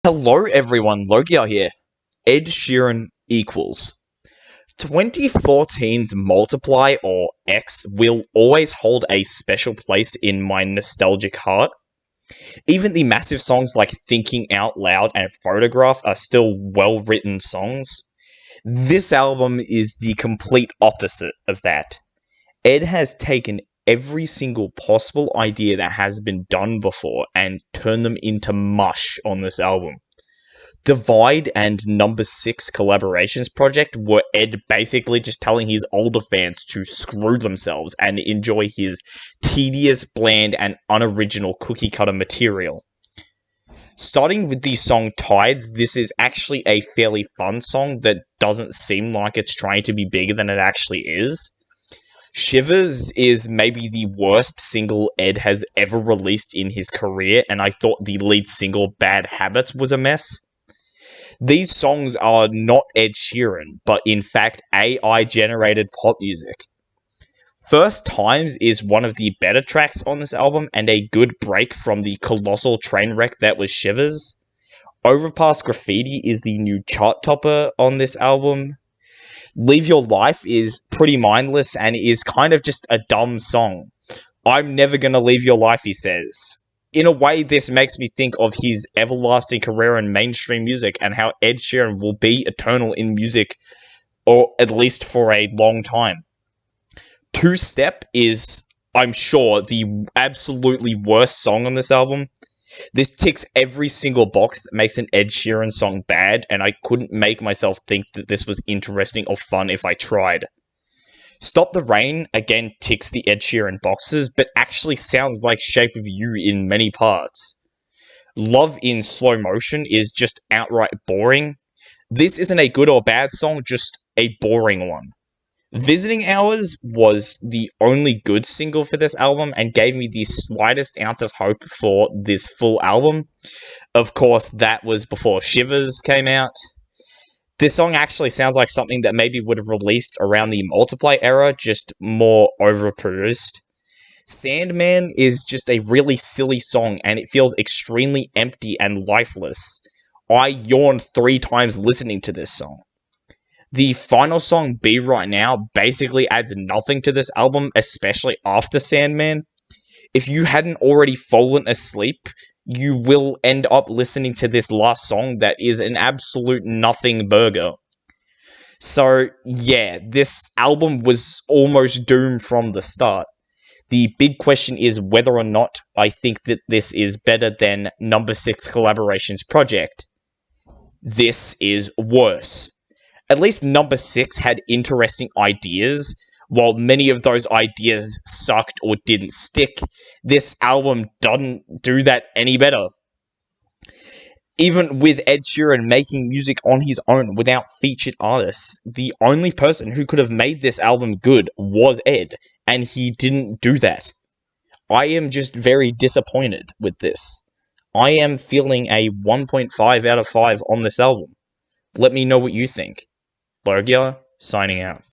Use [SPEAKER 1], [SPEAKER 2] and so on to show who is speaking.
[SPEAKER 1] Hello everyone, Logiar here. Ed Sheeran equals. 2014's Multiply, or X, will always hold a special place in my nostalgic heart. Even the massive songs like Thinking Out Loud and Photograph are still well-written songs. This album is the complete opposite of that. Ed has taken every single possible idea that has been done before and turned them into mush on this album. Divide and Number 6 collaborations project were Ed basically just telling his older fans to screw themselves and enjoy his tedious, bland, and unoriginal cookie-cutter material. Starting with the song Tides, this is actually a fairly fun song that doesn't seem like it's trying to be bigger than it actually is. Shivers is maybe the worst single Ed has ever released in his career, and I thought the lead single Bad Habits was a mess. These songs are not Ed Sheeran, but in fact AI-generated pop music. First Times is one of the better tracks on this album, and a good break from the colossal train wreck that was Shivers. Overpass Graffiti is the new chart topper on this album. Leave Your Life is pretty mindless and is kind of just a dumb song. I'm never gonna leave your life, he says. In a way, this makes me think of his everlasting career in mainstream music and how Ed Sheeran will be eternal in music, or at least for a long time. Two Step is, I'm sure, the absolutely worst song on this album. This ticks every single box that makes an Ed Sheeran song bad, and I couldn't make myself think that this was interesting or fun if I tried. Stop the Rain, again, ticks the Ed Sheeran boxes, but actually sounds like Shape of You in many parts. Love in Slow Motion is just outright boring. This isn't a good or bad song, just a boring one. Visiting Hours was the only good single for this album and gave me the slightest ounce of hope for this full album. Of course, that was before Shivers came out. This song actually sounds like something that maybe would have released around the Multiply era, just more overproduced. Sandman is just a really silly song, and it feels extremely empty and lifeless. I yawned 3 times listening to this song. The final song, Be Right Now, basically adds nothing to this album, especially after Sandman. If you hadn't already fallen asleep, you will end up listening to this last song that is an absolute nothing burger. So, yeah, this album was almost doomed from the start. The big question is whether or not I think that this is better than Number 6 Collaborations project. This is worse. At least Number 6 had interesting ideas. While many of those ideas sucked or didn't stick, this album doesn't do that any better. Even with Ed Sheeran making music on his own without featured artists, the only person who could have made this album good was Ed, and he didn't do that. I am just very disappointed with this. I am feeling a 1.5 out of 5 on this album. Let me know what you think. Logiar, signing out.